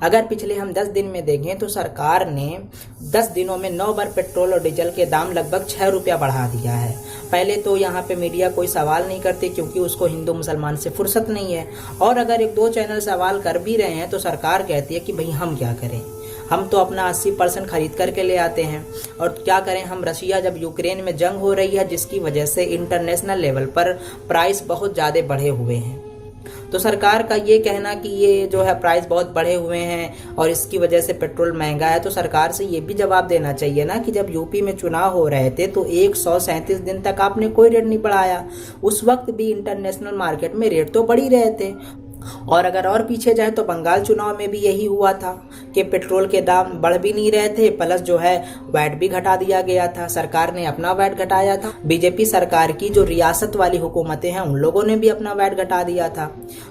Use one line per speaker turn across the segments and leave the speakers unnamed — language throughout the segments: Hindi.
अगर पिछले हम 10 दिन में देखें तो सरकार ने 10 दिनों में 9 बार पेट्रोल और डीजल के दाम लगभग 6 रुपया बढ़ा दिया है। पहले तो यहाँ पे मीडिया कोई सवाल नहीं करती क्योंकि उसको हिंदू मुसलमान से फुर्सत नहीं है, और अगर 1-2 चैनल सवाल कर भी रहे हैं तो सरकार कहती है कि भाई हम क्या करें, हम तो अपना 80% खरीद करके ले आते हैं। और क्या करें हम, रशिया जब यूक्रेन में जंग हो रही है जिसकी वजह से इंटरनेशनल लेवल पर प्राइस बहुत ज़्यादा बढ़े हुए हैं, तो सरकार का ये कहना कि ये जो है प्राइस बहुत बढ़े हुए हैं और इसकी वजह से पेट्रोल महंगा है, तो सरकार से ये भी जवाब देना चाहिए ना कि जब यूपी में चुनाव हो रहे थे तो 137 दिन तक आपने कोई रेट नहीं बढ़ाया। उस वक्त भी इंटरनेशनल मार्केट में रेट तो बढ़ ही रहे थे। और अगर और पीछे जाए तो बंगाल चुनाव में भी यही हुआ था कि पेट्रोल के दाम बढ़ भी नहीं रहे थे, प्लस जो है वैट भी घटा दिया गया था। सरकार ने अपना वैट घटाया था, बीजेपी सरकार की जो रियासत वाली हुकूमतें हैं उन लोगों ने भी अपना वैट घटा दिया था।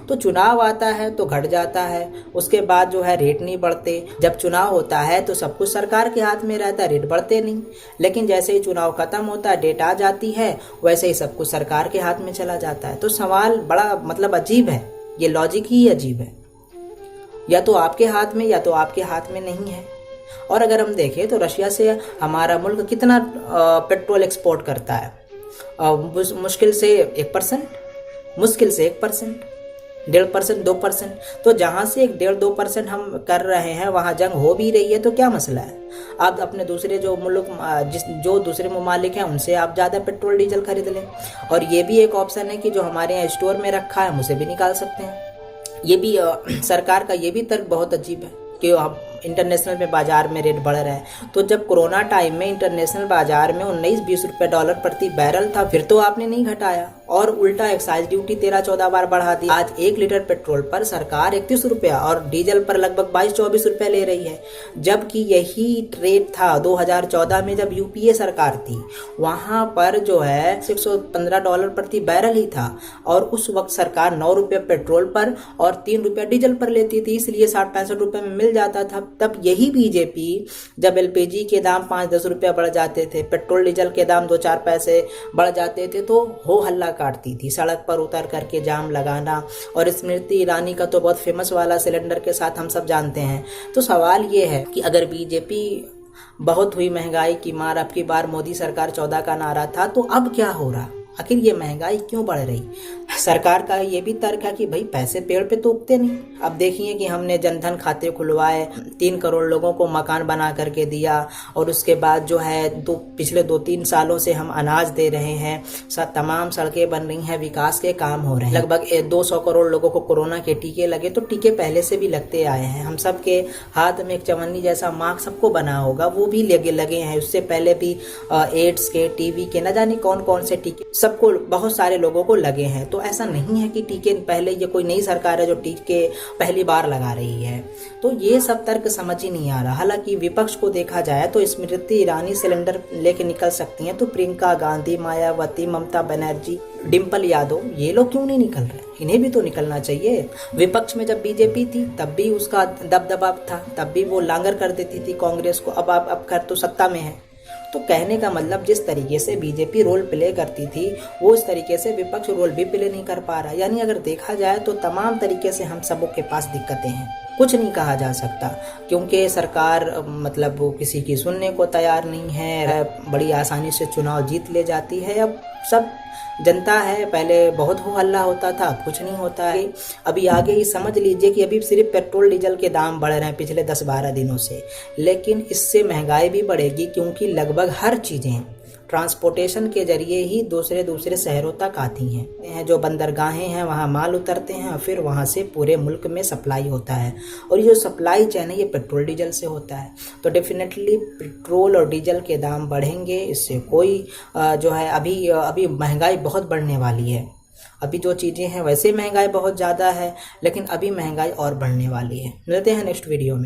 तो चुनाव आता है तो घट जाता है, उसके बाद जो है रेट नहीं बढ़ते। जब चुनाव होता है तो सब कुछ सरकार के हाथ में रहता है, रेट बढ़ते नहीं। लेकिन जैसे ही चुनाव खत्म होता है, डेट आ जाती है, वैसे ही सब कुछ सरकार के हाथ में चला जाता है। तो सवाल बड़ा अजीब है, ये लॉजिक ही अजीब है, या तो आपके हाथ में या तो आपके हाथ में नहीं है। और अगर हम देखें तो रशिया से हमारा मुल्क कितना पेट्रोल एक्सपोर्ट करता है, मुश्किल से 1%, मुश्किल से 1%, 1.5%, 2%। तो जहाँ से 1.5-2% हम कर रहे हैं वहाँ जंग हो भी रही है, तो क्या मसला है। आप अपने दूसरे जो मुल्क जो दूसरे ममालिक हैं उनसे आप ज़्यादा पेट्रोल डीजल खरीद लें। और ये भी एक ऑप्शन है कि जो हमारे यहाँ स्टोर में रखा है हम उसे भी निकाल सकते हैं। ये भी सरकार का ये भी तर्क बहुत अजीब है कि आप इंटरनेशनल में बाजार में रेट बढ़ रहा है। तो जब कोरोना टाइम में इंटरनेशनल बाजार में 19-20 रुपए डॉलर प्रति बैरल था, फिर तो आपने नहीं घटाया और उल्टा एक्साइज ड्यूटी 13-14 बार बढ़ा दी। आज 1 लीटर पेट्रोल पर सरकार 31 रुपया और डीजल पर लगभग 22-24 रुपए ले रही है, जबकि यही रेट था 2014 में जब यूपीए सरकार थी, वहां पर जो है $115 प्रति बैरल ही था। और उस वक्त सरकार 9 रुपये पेट्रोल पर और 3 रुपया डीजल पर लेती थी, इसलिए 60-65 रुपए में मिल जाता था। तब यही बीजेपी जब एलपीजी के दाम 5-10 रुपया बढ़ जाते थे, पेट्रोल डीजल के दाम 2-4 पैसे बढ़ जाते थे, तो हो हल्ला काटती थी, सड़क पर उतर करके जाम लगाना। और स्मृति ईरानी का तो बहुत फेमस वाला सिलेंडर के साथ हम सब जानते हैं। तो सवाल ये है कि अगर बीजेपी बहुत हुई महंगाई की मार, अब की बार मोदी सरकार 14 का नारा था, तो अब क्या हो रहा, आखिर ये महंगाई क्यों बढ़ रही। सरकार का ये भी तर्क है कि भाई पैसे पेड़ पे तो उगते नहीं। अब देखिए कि हमने जनधन खाते खुलवाए, 3 करोड़ लोगों को मकान बना करके दिया, और उसके बाद जो है पिछले 2-3 सालों से हम अनाज दे रहे हैं, तमाम सड़कें बन रही हैं, विकास के काम हो रहे हैं। लगभग 200 करोड़ लोगों को कोरोना के टीके लगे, तो टीके पहले से भी लगते आए हैं। हम सब के हाथ में एक चवन्नी जैसा मास्क सबको बना होगा, वो भी लगे हैं। उससे पहले भी एड्स के, टीवी के, न जाने कौन कौन से टीके सबको, बहुत सारे लोगों को लगे हैं। तो ऐसा नहीं है कि टीके पहले, ये कोई नई सरकार है जो टीके पहली बार लगा रही है। तो ये सब तर्क समझ ही नहीं आ रहा। हालांकि विपक्ष को देखा जाए तो स्मृति ईरानी सिलेंडर लेके निकल सकती हैं, तो प्रियंका गांधी, मायावती, ममता बनर्जी, डिम्पल यादव, ये लोग क्यों नहीं निकल रहे, इन्हें भी तो निकलना चाहिए। विपक्ष में जब बीजेपी थी तब भी उसका दबदबा था, तब भी वो लांगर कर देती थी कांग्रेस को। अब खैर तो सत्ता में है। तो कहने का मतलब जिस तरीके से बीजेपी रोल प्ले करती थी वो इस तरीके से विपक्ष रोल भी प्ले नहीं कर पा रहा। यानी अगर देखा जाए तो तमाम तरीके से हम सबों के पास दिक्कतें हैं, कुछ नहीं कहा जा सकता, क्योंकि सरकार वो किसी की सुनने को तैयार नहीं है, बड़ी आसानी से चुनाव जीत ले जाती है। अब सब जनता है, पहले बहुत हो हल्ला होता था, अब कुछ नहीं होता है। अभी आगे ही समझ लीजिए कि अभी सिर्फ पेट्रोल डीजल के दाम बढ़ रहे हैं पिछले 10-12 दिनों से, लेकिन इससे महंगाई भी बढ़ेगी, क्योंकि लगभग हर चीज़ें ट्रांसपोर्टेशन के जरिए ही दूसरे शहरों तक आती हैं। जो बंदरगाहें हैं वहाँ माल उतरते हैं और फिर वहाँ से पूरे मुल्क में सप्लाई होता है, और ये जो सप्लाई चैन है ये पेट्रोल डीजल से होता है। तो डेफिनेटली पेट्रोल और डीजल के दाम बढ़ेंगे, इससे कोई जो है अभी महंगाई बहुत बढ़ने वाली है। अभी जो चीज़ें हैं वैसे महंगाई बहुत ज़्यादा है, लेकिन अभी महंगाई और बढ़ने वाली है। मिलते हैं नेक्स्ट वीडियो में।